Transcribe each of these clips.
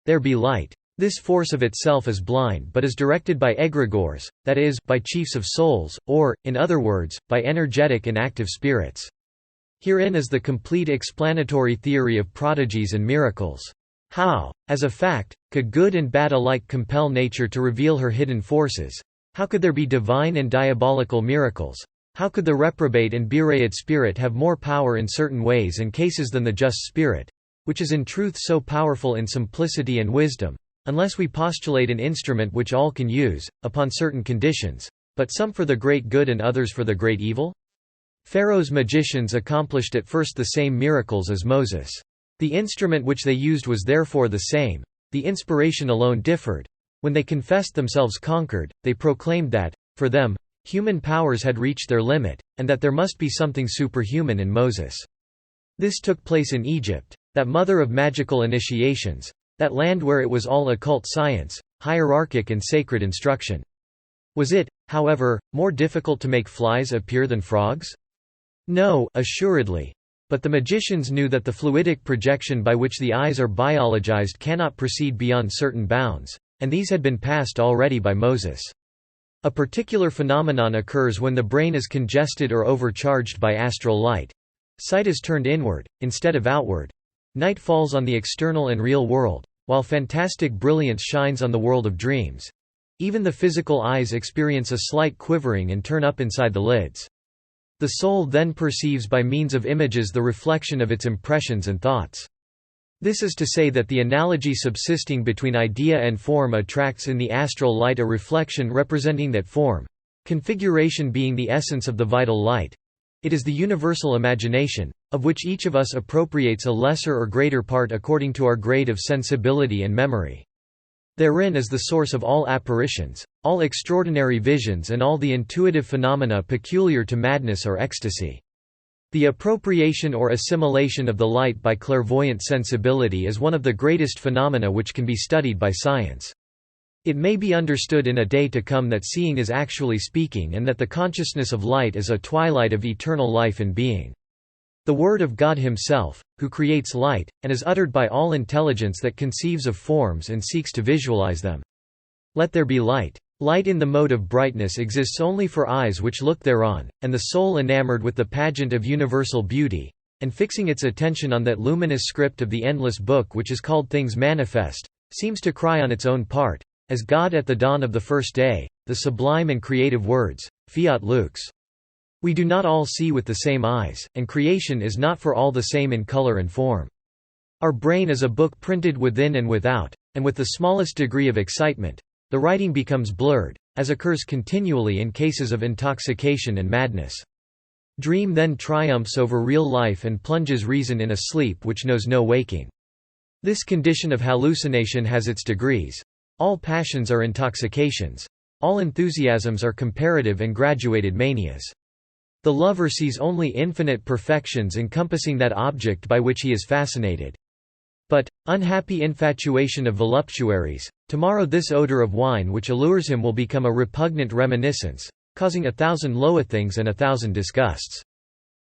there be light. This force of itself is blind but is directed by egregores, that is, by chiefs of souls, or, in other words, by energetic and active spirits. Herein is the complete explanatory theory of prodigies and miracles. How, as a fact, could good and bad alike compel nature to reveal her hidden forces? How could there be divine and diabolical miracles? How could the reprobate and bewrayed spirit have more power in certain ways and cases than the just spirit, which is in truth so powerful in simplicity and wisdom, unless we postulate an instrument which all can use, upon certain conditions, but some for the great good and others for the great evil? Pharaoh's magicians accomplished at first the same miracles as Moses. The instrument which they used was therefore the same. The inspiration alone differed. When they confessed themselves conquered, they proclaimed that, for them, human powers had reached their limit, and that there must be something superhuman in Moses. This took place in Egypt, that mother of magical initiations, that land where it was all occult science, hierarchic and sacred instruction. Was it, however, more difficult to make flies appear than frogs? No, assuredly. But the magicians knew that the fluidic projection by which the eyes are biologized cannot proceed beyond certain bounds, and these had been passed already by Moses. A particular phenomenon occurs when the brain is congested or overcharged by astral light. Sight is turned inward, instead of outward. Night falls on the external and real world, while fantastic brilliance shines on the world of dreams. Even the physical eyes experience a slight quivering and turn up inside the lids. The soul then perceives by means of images the reflection of its impressions and thoughts. This is to say that the analogy subsisting between idea and form attracts in the astral light a reflection representing that form, configuration being the essence of the vital light. It is the universal imagination, of which each of us appropriates a lesser or greater part according to our grade of sensibility and memory. Therein is the source of all apparitions, all extraordinary visions and all the intuitive phenomena peculiar to madness or ecstasy. The appropriation or assimilation of the light by clairvoyant sensibility is one of the greatest phenomena which can be studied by science. It may be understood in a day to come that seeing is actually speaking and that the consciousness of light is a twilight of eternal life and being. The Word of God Himself, who creates light, and is uttered by all intelligence that conceives of forms and seeks to visualize them. Let there be light. Light in the mode of brightness exists only for eyes which look thereon, and the soul enamored with the pageant of universal beauty, and fixing its attention on that luminous script of the endless book which is called things manifest, seems to cry on its own part, as God at the dawn of the first day, the sublime and creative words, Fiat lux. We do not all see with the same eyes, and creation is not for all the same in color and form. Our brain is a book printed within and without, and with the smallest degree of excitement, the writing becomes blurred, as occurs continually in cases of intoxication and madness. Dream then triumphs over real life and plunges reason in a sleep which knows no waking. This condition of hallucination has its degrees. All passions are intoxications. All enthusiasms are comparative and graduated manias. The lover sees only infinite perfections encompassing that object by which he is fascinated. But, unhappy infatuation of voluptuaries, tomorrow this odor of wine which allures him will become a repugnant reminiscence, causing 1,000 loathings and 1,000 disgusts.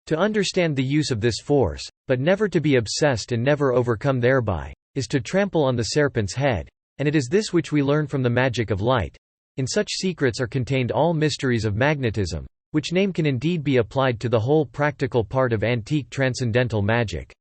To understand the use of this force, but never to be obsessed and never overcome thereby, is to trample on the serpent's head, and it is this which we learn from the magic of light. In such secrets are contained all mysteries of magnetism, which name can indeed be applied to the whole practical part of antique transcendental magic.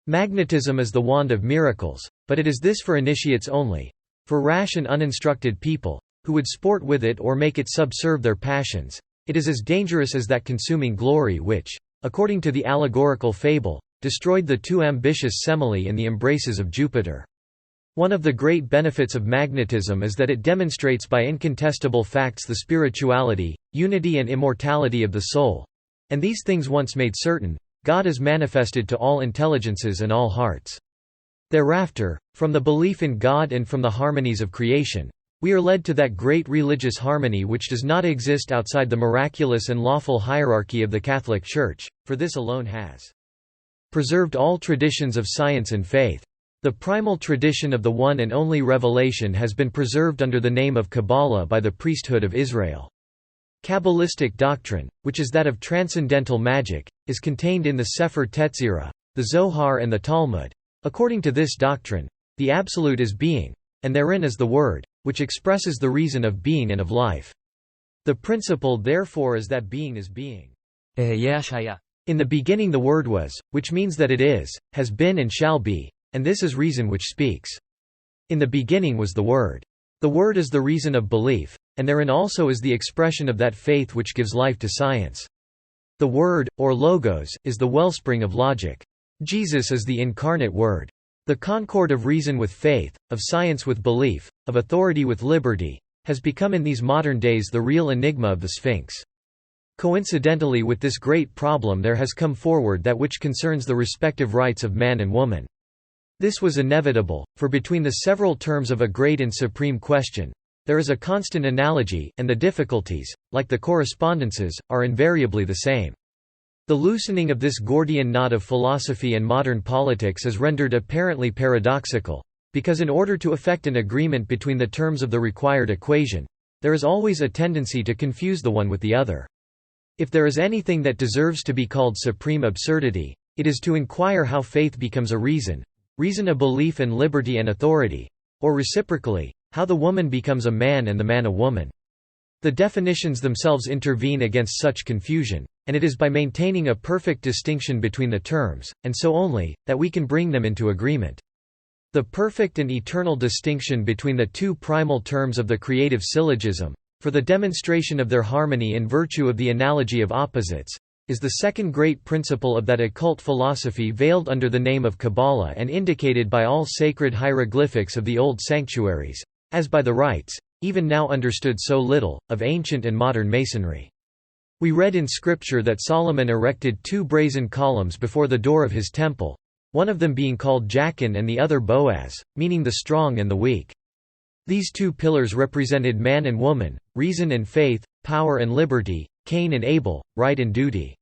Magnetism is the wand of miracles, but it is this for initiates only. For rash and uninstructed people, who would sport with it or make it subserve their passions, it is as dangerous as that consuming glory which, according to the allegorical fable, destroyed the too ambitious Semele in the embraces of Jupiter. One of the great benefits of magnetism is that it demonstrates by incontestable facts the spirituality, unity and immortality of the soul. And these things once made certain, God is manifested to all intelligences and all hearts. Thereafter, from the belief in God and from the harmonies of creation, we are led to that great religious harmony which does not exist outside the miraculous and lawful hierarchy of the Catholic Church, for this alone has preserved all traditions of science and faith. The primal tradition of the one and only revelation has been preserved under the name of Kabbalah by the priesthood of Israel. Kabbalistic doctrine, which is that of transcendental magic, is contained in the Sefer Tetzirah, the Zohar and the Talmud. According to this doctrine, the Absolute is being, and therein is the Word, which expresses the reason of being and of life. The principle therefore is that being is being. In the beginning the Word was, which means that it is, has been and shall be, and this is reason which speaks. In the beginning was the Word. The Word is the reason of belief, and therein also is the expression of that faith which gives life to science. The Word, or Logos, is the wellspring of logic. Jesus is the incarnate Word. The concord of reason with faith, of science with belief, of authority with liberty, has become in these modern days the real enigma of the Sphinx. Coincidentally with this great problem there has come forward that which concerns the respective rights of man and woman. This was inevitable, for between the several terms of a great and supreme question, there is a constant analogy, and the difficulties, like the correspondences, are invariably the same. The loosening of this Gordian knot of philosophy and modern politics is rendered apparently paradoxical, because in order to effect an agreement between the terms of the required equation, there is always a tendency to confuse the one with the other. If there is anything that deserves to be called supreme absurdity, it is to inquire how faith becomes a reason a belief and liberty and authority, or reciprocally, how the woman becomes a man and the man a woman. The definitions themselves intervene against such confusion, and it is by maintaining a perfect distinction between the terms, and so only, that we can bring them into agreement. The perfect and eternal distinction between the two primal terms of the creative syllogism, for the demonstration of their harmony in virtue of the analogy of opposites, is the second great principle of that occult philosophy veiled under the name of Kabbalah and indicated by all sacred hieroglyphics of the old sanctuaries, as by the rites, even now understood so little, of ancient and modern masonry. We read in Scripture that Solomon erected 2 brazen columns before the door of his temple, one of them being called Jachin and the other Boaz, meaning the strong and the weak. These 2 pillars represented man and woman, reason and faith, power and liberty, Cain and Abel, right and duty.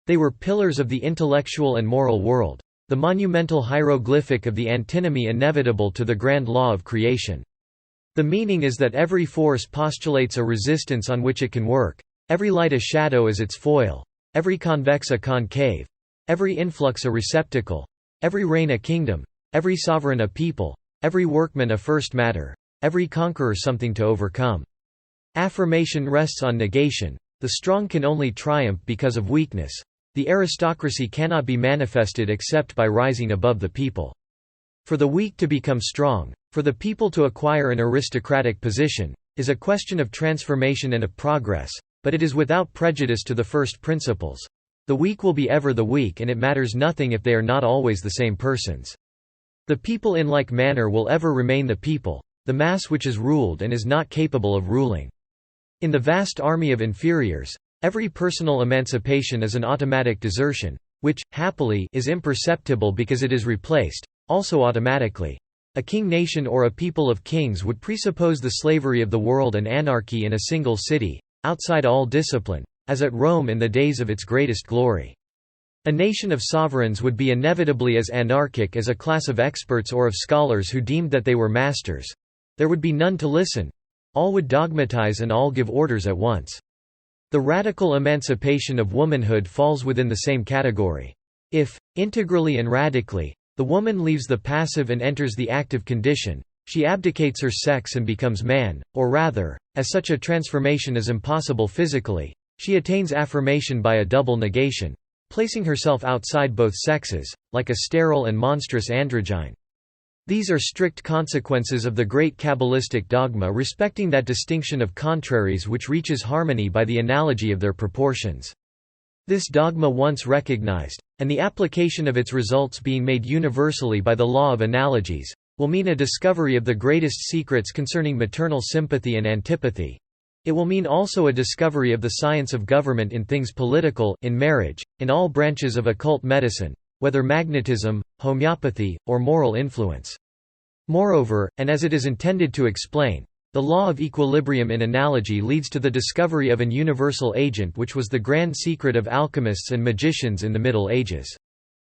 They were pillars of the intellectual and moral world, the monumental hieroglyphic of the antinomy inevitable to the grand law of creation. The meaning is that every force postulates a resistance on which it can work, every light a shadow as its foil, every convex a concave, every influx a receptacle, every reign a kingdom, every sovereign a people, every workman a first matter, every conqueror something to overcome. Affirmation rests on negation. The strong can only triumph because of weakness. The aristocracy cannot be manifested except by rising above the people. For the weak to become strong, for the people to acquire an aristocratic position, is a question of transformation and of progress, but it is without prejudice to the first principles. The weak will be ever the weak, and it matters nothing if they are not always the same persons. The people in like manner will ever remain the people, the mass which is ruled and is not capable of ruling. In the vast army of inferiors, every personal emancipation is an automatic desertion, which, happily, is imperceptible because it is replaced, also automatically. A king-nation or a people of kings would presuppose the slavery of the world and anarchy in a single city, outside all discipline, as at Rome in the days of its greatest glory. A nation of sovereigns would be inevitably as anarchic as a class of experts or of scholars who deemed that they were masters. There would be none to listen. All would dogmatize and all give orders at once. The radical emancipation of womanhood falls within the same category. If, integrally and radically, the woman leaves the passive and enters the active condition, she abdicates her sex and becomes man, or rather, as such a transformation is impossible physically, she attains affirmation by a double negation, placing herself outside both sexes, like a sterile and monstrous androgyne. These are strict consequences of the great Kabbalistic dogma respecting that distinction of contraries which reaches harmony by the analogy of their proportions. This dogma once recognized, and the application of its results being made universally by the law of analogies, will mean a discovery of the greatest secrets concerning maternal sympathy and antipathy. It will mean also a discovery of the science of government in things political, in marriage, in all branches of occult medicine, whether magnetism, homeopathy, or moral influence. Moreover, and as it is intended to explain, the law of equilibrium in analogy leads to the discovery of an universal agent which was the grand secret of alchemists and magicians in the Middle Ages.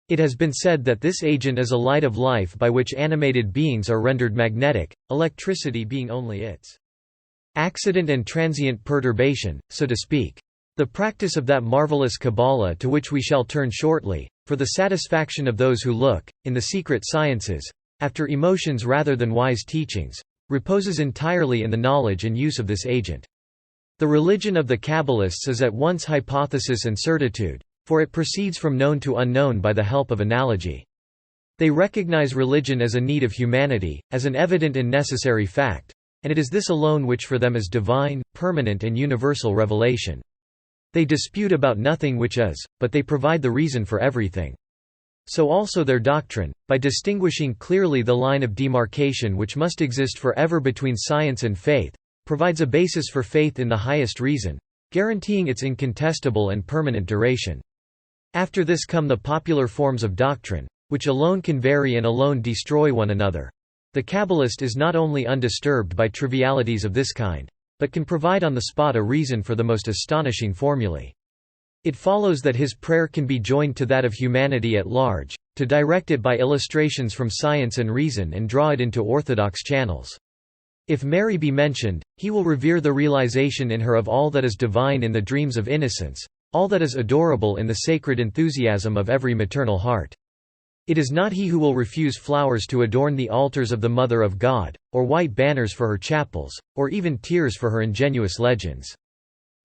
It has been said that this agent is a light of life by which animated beings are rendered magnetic, electricity being only its accident and transient perturbation, so to speak. The practice of that marvelous Kabbalah to which we shall turn shortly, for the satisfaction of those who look, in the secret sciences, after emotions rather than wise teachings, reposes entirely in the knowledge and use of this agent. The religion of the Kabbalists is at once hypothesis and certitude, for it proceeds from known to unknown by the help of analogy. They recognize religion as a need of humanity, as an evident and necessary fact, and it is this alone which for them is divine, permanent and universal revelation. They dispute about nothing which is, but they provide the reason for everything. So also their doctrine, by distinguishing clearly the line of demarcation which must exist forever between science and faith, provides a basis for faith in the highest reason, guaranteeing its incontestable and permanent duration. After this come the popular forms of doctrine, which alone can vary and alone destroy one another. The Kabbalist is not only undisturbed by trivialities of this kind, but can provide on the spot a reason for the most astonishing formulae. It follows that his prayer can be joined to that of humanity at large, to direct it by illustrations from science and reason and draw it into orthodox channels. If Mary be mentioned, he will revere the realization in her of all that is divine in the dreams of innocence, all that is adorable in the sacred enthusiasm of every maternal heart. It is not he who will refuse flowers to adorn the altars of the Mother of God, or white banners for her chapels, or even tears for her ingenuous legends.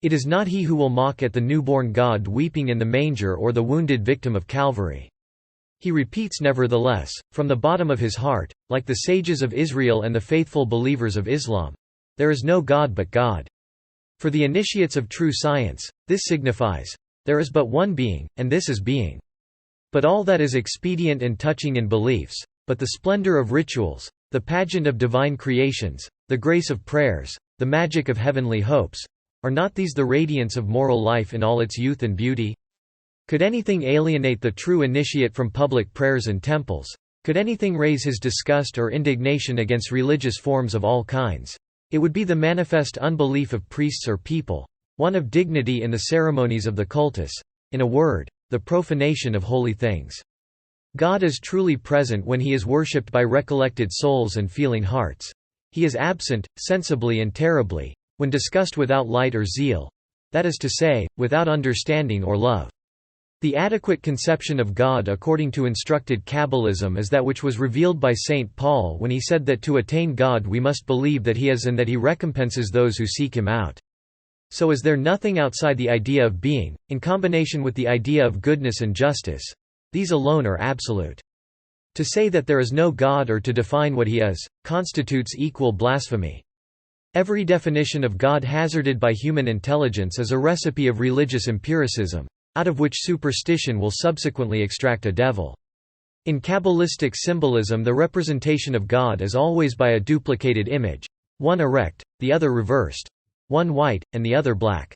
It is not he who will mock at the newborn God weeping in the manger or the wounded victim of Calvary. He repeats nevertheless, from the bottom of his heart, like the sages of Israel and the faithful believers of Islam, "There is no God but God." For the initiates of true science, this signifies, "There is but one being, and this is being." But all that is expedient and touching in beliefs, but the splendor of rituals, the pageant of divine creations, the grace of prayers, the magic of heavenly hopes, are not these the radiance of moral life in all its youth and beauty? Could anything alienate the true initiate from public prayers and temples? Could anything raise his disgust or indignation against religious forms of all kinds? It would be the manifest unbelief of priests or people, one of dignity in the ceremonies of the cultus, in a word, the profanation of holy things. God is truly present when he is worshipped by recollected souls and feeling hearts. He is absent, sensibly and terribly, when discussed without light or zeal, that is to say, without understanding or love. The adequate conception of God according to instructed Kabbalism is that which was revealed by St. Paul when he said that to attain God we must believe that he is and that he recompenses those who seek him out. So is there nothing outside the idea of being, in combination with the idea of goodness and justice. These alone are absolute. To say that there is no God or to define what he is, constitutes equal blasphemy. Every definition of God hazarded by human intelligence is a recipe of religious empiricism, out of which superstition will subsequently extract a devil. In Kabbalistic symbolism the representation of God is always by a duplicated image, one erect, the other reversed, one white, and the other black.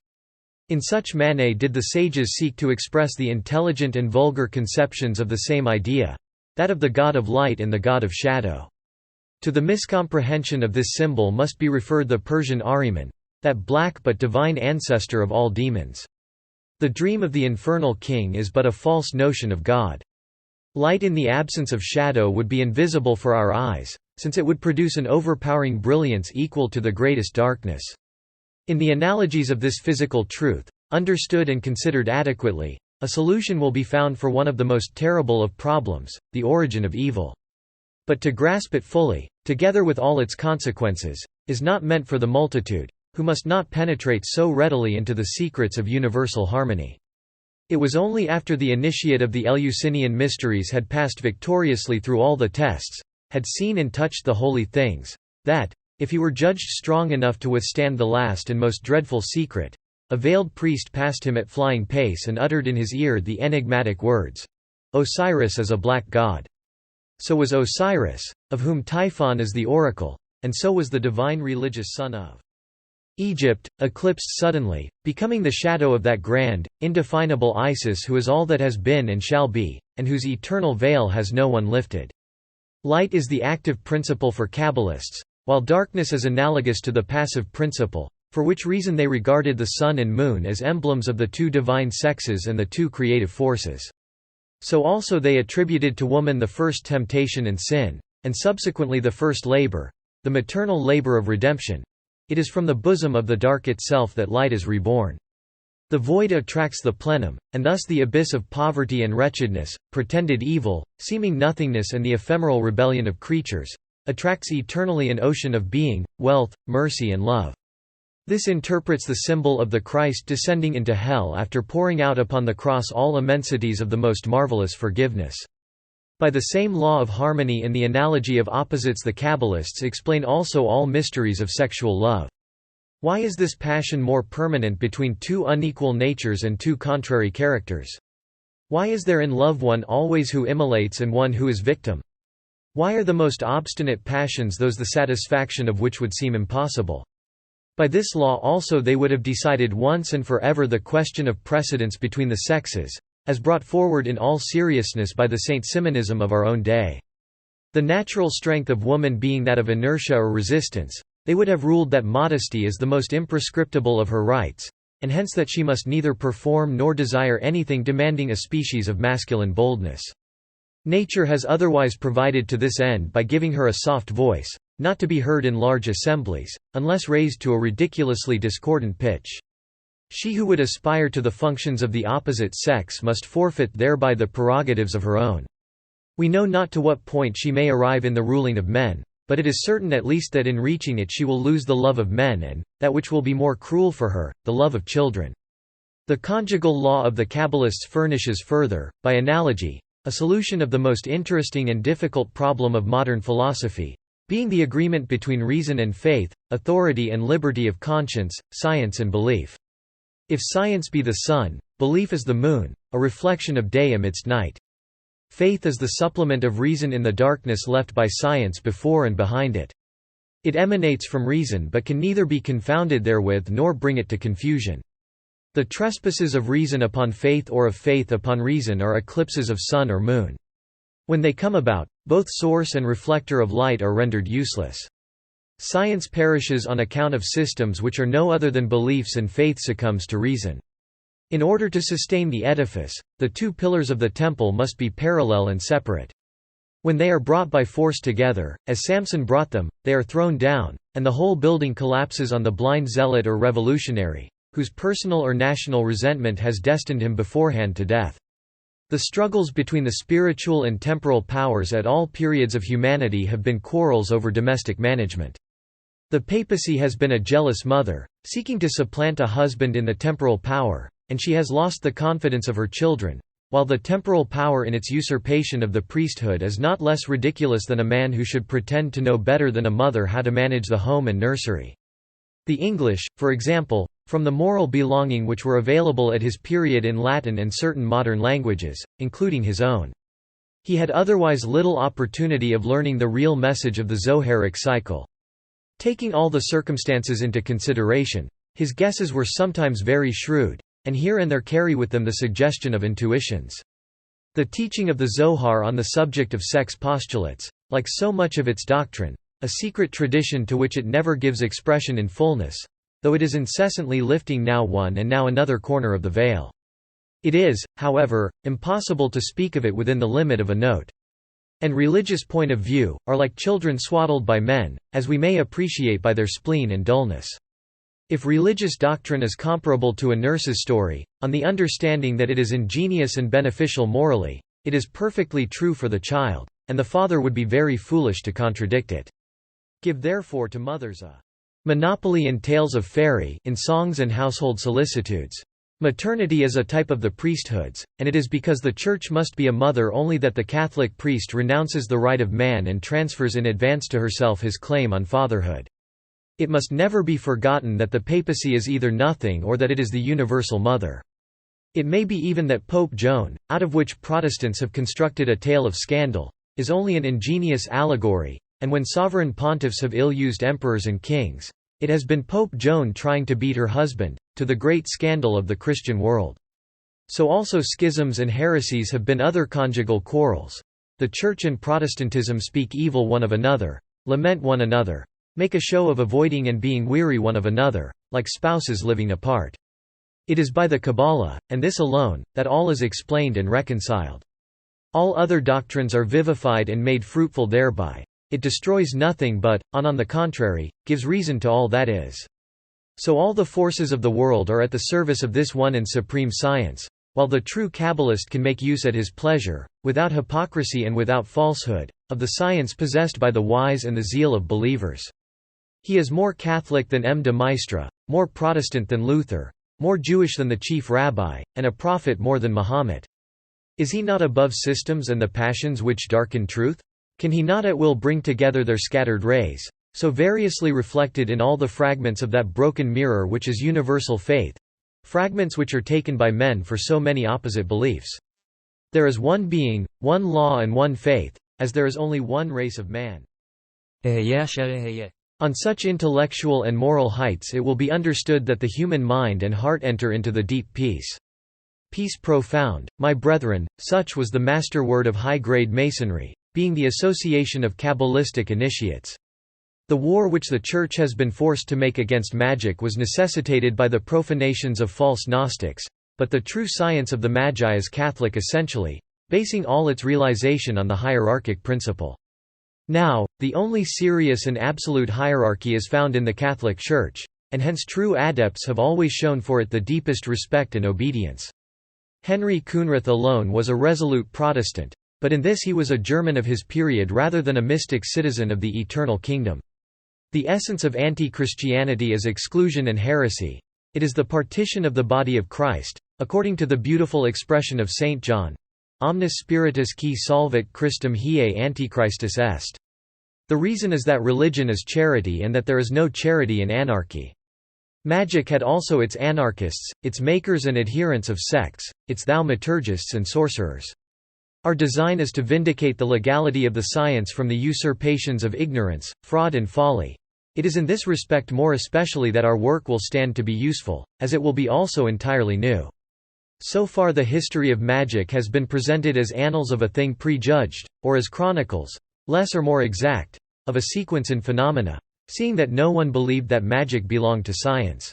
In such manner did the sages seek to express the intelligent and vulgar conceptions of the same idea, that of the god of light and the god of shadow. To the miscomprehension of this symbol must be referred the Persian Ahriman, that black but divine ancestor of all demons. The dream of the infernal king is but a false notion of God. Light in the absence of shadow would be invisible for our eyes, since it would produce an overpowering brilliance equal to the greatest darkness. In the analogies of this physical truth, understood and considered adequately, a solution will be found for one of the most terrible of problems, the origin of evil. But to grasp it fully, together with all its consequences, is not meant for the multitude, who must not penetrate so readily into the secrets of universal harmony. It was only after the initiate of the Eleusinian mysteries had passed victoriously through all the tests, had seen and touched the holy things, that, if he were judged strong enough to withstand the last and most dreadful secret, a veiled priest passed him at flying pace and uttered in his ear the enigmatic words, "Osiris is a black god." So was Osiris, of whom Typhon is the oracle, and so was the divine religious son of Egypt, eclipsed suddenly, becoming the shadow of that grand, indefinable Isis who is all that has been and shall be, and whose eternal veil has no one lifted. Light is the active principle for Kabbalists, while darkness is analogous to the passive principle, for which reason they regarded the sun and moon as emblems of the two divine sexes and the two creative forces. So also they attributed to woman the first temptation and sin, and subsequently the first labor, the maternal labor of redemption. It is from the bosom of the dark itself that light is reborn. The void attracts the plenum, and thus the abyss of poverty and wretchedness, pretended evil, seeming nothingness and the ephemeral rebellion of creatures, attracts eternally an ocean of being, wealth, mercy and love. This interprets the symbol of the Christ descending into hell after pouring out upon the cross all immensities of the most marvelous forgiveness. By the same law of harmony and the analogy of opposites, the Kabbalists explain also all mysteries of sexual love. Why is this passion more permanent between two unequal natures and two contrary characters? Why is there in love one always who immolates and one who is victim? Why are the most obstinate passions those the satisfaction of which would seem impossible? By this law also they would have decided once and forever the question of precedence between the sexes, as brought forward in all seriousness by the Saint-Simonism of our own day. The natural strength of woman being that of inertia or resistance, they would have ruled that modesty is the most imprescriptible of her rights, and hence that she must neither perform nor desire anything demanding a species of masculine boldness. Nature has otherwise provided to this end by giving her a soft voice, not to be heard in large assemblies, unless raised to a ridiculously discordant pitch. She who would aspire to the functions of the opposite sex must forfeit thereby the prerogatives of her own. We know not to what point she may arrive in the ruling of men, but it is certain at least that in reaching it she will lose the love of men and, that which will be more cruel for her, the love of children. The conjugal law of the Kabbalists furnishes further, by analogy, a solution of the most interesting and difficult problem of modern philosophy, being the agreement between reason and faith, authority and liberty of conscience, science and belief. If science be the sun, belief is the moon, a reflection of day amidst night. Faith is the supplement of reason in the darkness left by science before and behind it. It emanates from reason but can neither be confounded therewith nor bring it to confusion. The trespasses of reason upon faith or of faith upon reason are eclipses of sun or moon. When they come about, both source and reflector of light are rendered useless. Science perishes on account of systems which are no other than beliefs, and faith succumbs to reason. In order to sustain the edifice, the two pillars of the temple must be parallel and separate. When they are brought by force together, as Samson brought them, they are thrown down, and the whole building collapses on the blind zealot or revolutionary, whose personal or national resentment has destined him beforehand to death. The struggles between the spiritual and temporal powers at all periods of humanity have been quarrels over domestic management. The papacy has been a jealous mother, seeking to supplant a husband in the temporal power, and she has lost the confidence of her children, while the temporal power in its usurpation of the priesthood is not less ridiculous than a man who should pretend to know better than a mother how to manage the home and nursery. The English, for example, from the moral belonging which were available at his period in Latin and certain modern languages, including his own. He had otherwise little opportunity of learning the real message of the Zoharic cycle. Taking all the circumstances into consideration, his guesses were sometimes very shrewd, and here and there carry with them the suggestion of intuitions. The teaching of the Zohar on the subject of sex postulates, like so much of its doctrine, a secret tradition to which it never gives expression in fullness, though it is incessantly lifting now one and now another corner of the veil. It is, however, impossible to speak of it within the limit of a note. And religious point of view, are like children swaddled by men, as we may appreciate by their spleen and dullness. If religious doctrine is comparable to a nurse's story, on the understanding that it is ingenious and beneficial morally, it is perfectly true for the child, and the father would be very foolish to contradict it. Give therefore to mothers a monopoly in tales of fairy, in songs and household solicitudes. Maternity is a type of the priesthoods, and it is because the Church must be a mother only that the Catholic priest renounces the right of man and transfers in advance to herself his claim on fatherhood. It must never be forgotten that the papacy is either nothing or that it is the universal mother. It may be even that Pope Joan, out of which Protestants have constructed a tale of scandal, is only an ingenious allegory, and when sovereign pontiffs have ill-used emperors and kings, it has been Pope Joan trying to beat her husband, to the great scandal of the Christian world. So also schisms and heresies have been other conjugal quarrels. The Church and Protestantism speak evil one of another, lament one another, make a show of avoiding and being weary one of another, like spouses living apart. It is by the Kabbalah, and this alone, that all is explained and reconciled. All other doctrines are vivified and made fruitful thereby. It destroys nothing but, on the contrary, gives reason to all that is. So all the forces of the world are at the service of this one and supreme science, while the true Kabbalist can make use at his pleasure, without hypocrisy and without falsehood, of the science possessed by the wise and the zeal of believers. He is more Catholic than M. de Maistre, more Protestant than Luther, more Jewish than the chief rabbi, and a prophet more than Muhammad. Is he not above systems and the passions which darken truth? Can he not at will bring together their scattered rays, so variously reflected in all the fragments of that broken mirror which is universal faith, fragments which are taken by men for so many opposite beliefs? There is one being, one law and one faith, as there is only one race of man. On such intellectual and moral heights it will be understood that the human mind and heart enter into the deep peace. Peace profound, my brethren, such was the master word of high-grade Masonry, being the association of Kabbalistic initiates. The war which the Church has been forced to make against magic was necessitated by the profanations of false Gnostics, but the true science of the Magi is Catholic essentially, basing all its realization on the hierarchic principle. Now, the only serious and absolute hierarchy is found in the Catholic Church, and hence true adepts have always shown for it the deepest respect and obedience. Henry Coenrath alone was a resolute Protestant, but in this he was a German of his period rather than a mystic citizen of the eternal kingdom. The essence of anti-Christianity is exclusion and heresy. It is the partition of the body of Christ, according to the beautiful expression of St. John, omnis spiritus qui solvet Christum hic antichristus est. The reason is that religion is charity and that there is no charity in anarchy. Magic had also its anarchists, its makers and adherents of sects, its thaumaturgists and sorcerers. Our design is to vindicate the legality of the science from the usurpations of ignorance, fraud and folly. It is in this respect more especially that our work will stand to be useful, as it will be also entirely new. So far the history of magic has been presented as annals of a thing prejudged, or as chronicles, less or more exact, of a sequence in phenomena, seeing that no one believed that magic belonged to science.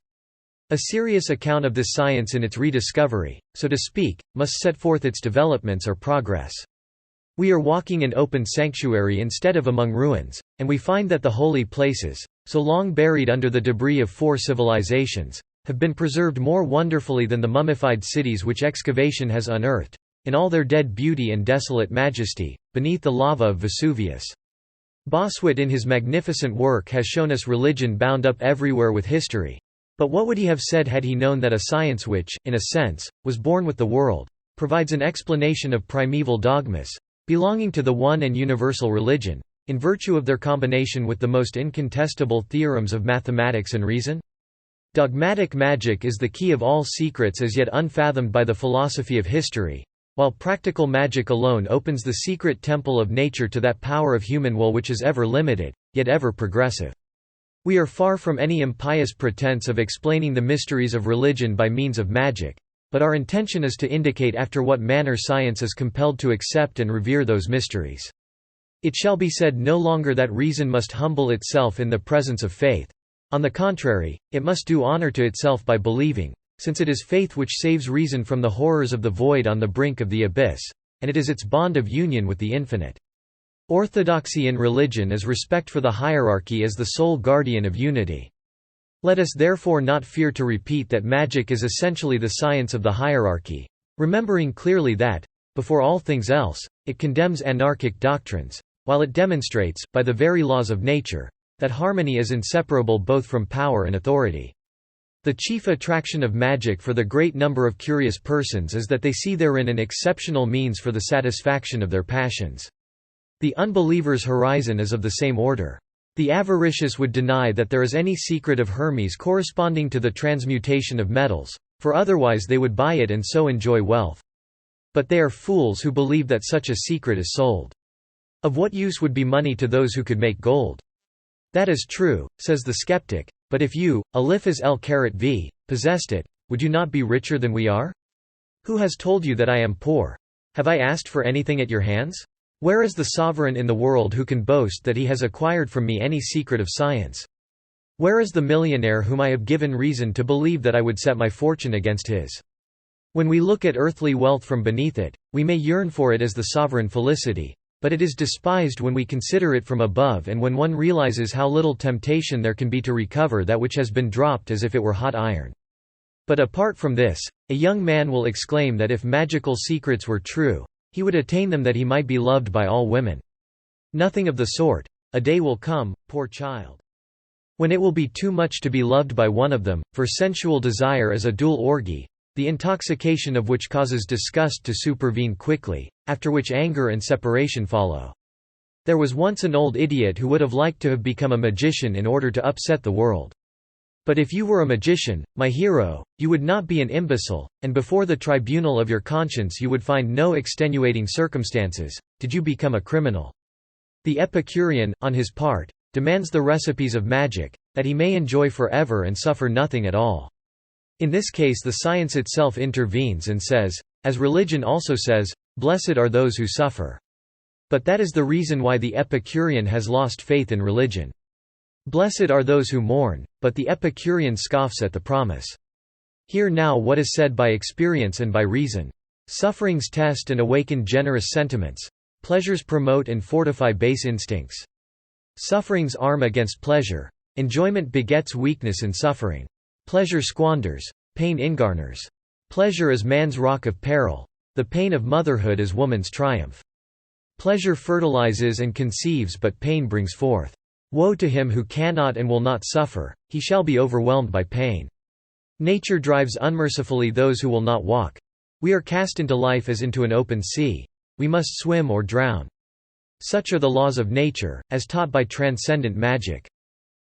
A serious account of this science in its rediscovery, so to speak, must set forth its developments or progress. We are walking in open sanctuary instead of among ruins, and we find that the holy places, so long buried under the debris of 4 civilizations, have been preserved more wonderfully than the mummified cities which excavation has unearthed, in all their dead beauty and desolate majesty, beneath the lava of Vesuvius. Bossuet in his magnificent work has shown us religion bound up everywhere with history. But what would he have said had he known that a science which, in a sense, was born with the world, provides an explanation of primeval dogmas, belonging to the one and universal religion, in virtue of their combination with the most incontestable theorems of mathematics and reason? Dogmatic magic is the key of all secrets as yet unfathomed by the philosophy of history, while practical magic alone opens the secret temple of nature to that power of human will which is ever limited, yet ever progressive. We are far from any impious pretense of explaining the mysteries of religion by means of magic, but our intention is to indicate after what manner science is compelled to accept and revere those mysteries. It shall be said no longer that reason must humble itself in the presence of faith. On the contrary, it must do honor to itself by believing, since it is faith which saves reason from the horrors of the void on the brink of the abyss, and it is its bond of union with the infinite. Orthodoxy in religion is respect for the hierarchy as the sole guardian of unity. Let us therefore not fear to repeat that magic is essentially the science of the hierarchy, remembering clearly that, before all things else, it condemns anarchic doctrines, while it demonstrates, by the very laws of nature, that harmony is inseparable both from power and authority. The chief attraction of magic for the great number of curious persons is that they see therein an exceptional means for the satisfaction of their passions. The unbeliever's horizon is of the same order. The avaricious would deny that there is any secret of Hermes corresponding to the transmutation of metals, for otherwise they would buy it and so enjoy wealth. But they are fools who believe that such a secret is sold. Of what use would be money to those who could make gold? That is true, says the skeptic, but if you, Eliphaz el-V, possessed it, would you not be richer than we are? Who has told you that I am poor? Have I asked for anything at your hands? Where is the sovereign in the world who can boast that he has acquired from me any secret of science? Where is the millionaire whom I have given reason to believe that I would set my fortune against his? When we look at earthly wealth from beneath it, we may yearn for it as the sovereign felicity, but it is despised when we consider it from above and when one realizes how little temptation there can be to recover that which has been dropped as if it were hot iron. But apart from this, a young man will exclaim that if magical secrets were true, he would attain them that he might be loved by all women. Nothing of the sort. A day will come, poor child, when it will be too much to be loved by one of them, for sensual desire is a dual orgy, the intoxication of which causes disgust to supervene quickly, after which anger and separation follow. There was once an old idiot who would have liked to have become a magician in order to upset the world. But if you were a magician, my hero, you would not be an imbecile, and before the tribunal of your conscience you would find no extenuating circumstances, did you become a criminal. The Epicurean, on his part, demands the recipes of magic, that he may enjoy forever and suffer nothing at all. In this case the science itself intervenes and says, as religion also says, blessed are those who suffer. But that is the reason why the Epicurean has lost faith in religion. Blessed are those who mourn, but the Epicurean scoffs at the promise. Hear now what is said by experience and by reason. Sufferings test and awaken generous sentiments. Pleasures promote and fortify base instincts. Sufferings arm against pleasure. Enjoyment begets weakness in suffering. Pleasure squanders, pain ingarners. Pleasure is man's rock of peril. The pain of motherhood is woman's triumph. Pleasure fertilizes and conceives but pain brings forth. Woe to him who cannot and will not suffer, he shall be overwhelmed by pain. Nature drives unmercifully those who will not walk. We are cast into life as into an open sea. We must swim or drown. Such are the laws of nature, as taught by transcendent magic.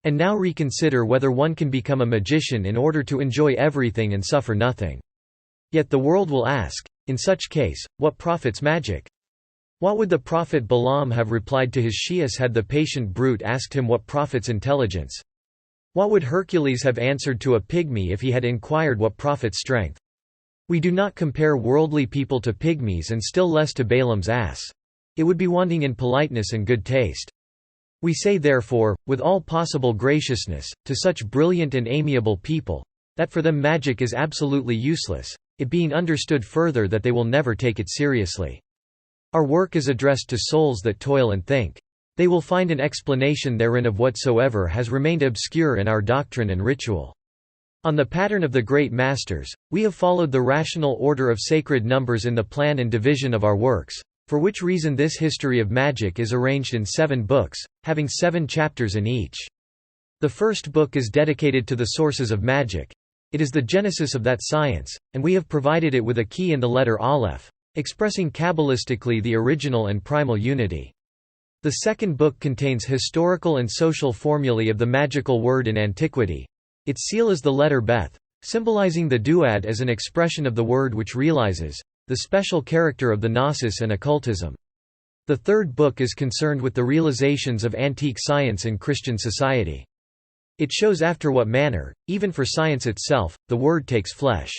And now reconsider whether one can become a magician in order to enjoy everything and suffer nothing. Yet the world will ask, in such case, what profits magic? What would the prophet Balaam have replied to his Shias had the patient brute asked him what profits intelligence? What would Hercules have answered to a pygmy if he had inquired what profits strength? We do not compare worldly people to pygmies and still less to Balaam's ass. It would be wanting in politeness and good taste. We say therefore, with all possible graciousness, to such brilliant and amiable people, that for them magic is absolutely useless, it being understood further that they will never take it seriously. Our work is addressed to souls that toil and think. They will find an explanation therein of whatsoever has remained obscure in our doctrine and ritual. On the pattern of the great masters, we have followed the rational order of sacred numbers in the plan and division of our works, for which reason this history of magic is arranged in 7 books, having 7 chapters in each. The first book is dedicated to the sources of magic. It is the genesis of that science, and we have provided it with a key in the letter Aleph, expressing Kabbalistically the original and primal unity. The second book contains historical and social formulae of the magical word in antiquity. Its seal is the letter Beth, symbolizing the duad as an expression of the word which realizes the special character of the Gnosis and occultism. The third book is concerned with the realizations of antique science in Christian society. It shows after what manner, even for science itself, the word takes flesh.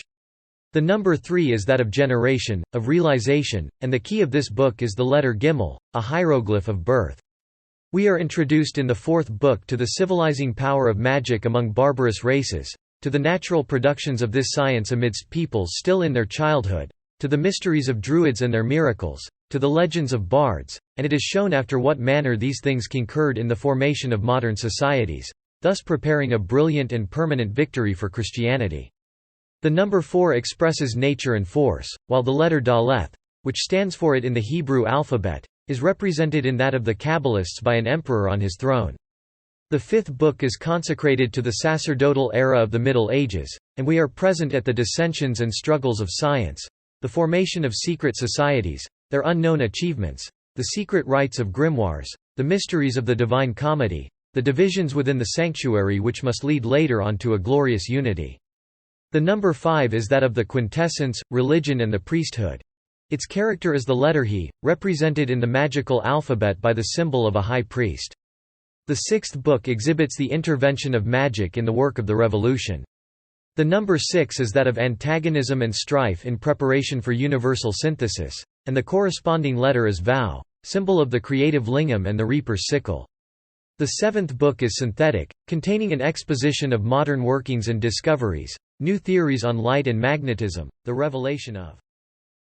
The number 3 is that of generation, of realization, and the key of this book is the letter Gimel, a hieroglyph of birth. We are introduced in the 4th book to the civilizing power of magic among barbarous races, to the natural productions of this science amidst peoples still in their childhood, to the mysteries of Druids and their miracles, to the legends of bards, and it is shown after what manner these things concurred in the formation of modern societies, thus preparing a brilliant and permanent victory for Christianity. The number 4 expresses nature and force, while the letter Daleth, which stands for it in the Hebrew alphabet, is represented in that of the Kabbalists by an emperor on his throne. The 5th book is consecrated to the sacerdotal era of the Middle Ages, and we are present at the dissensions and struggles of science, the formation of secret societies, their unknown achievements, the secret rites of grimoires, the mysteries of the Divine Comedy, the divisions within the sanctuary which must lead later on to a glorious unity. The number 5 is that of the quintessence, religion and the priesthood. Its character is the letter He, represented in the magical alphabet by the symbol of a high priest. The 6th book exhibits the intervention of magic in the work of the revolution. The number 6 is that of antagonism and strife in preparation for universal synthesis, and the corresponding letter is Vau, symbol of the creative lingam and the reaper's sickle. The 7th book is synthetic, containing an exposition of modern workings and discoveries, new theories on light and magnetism, the revelation of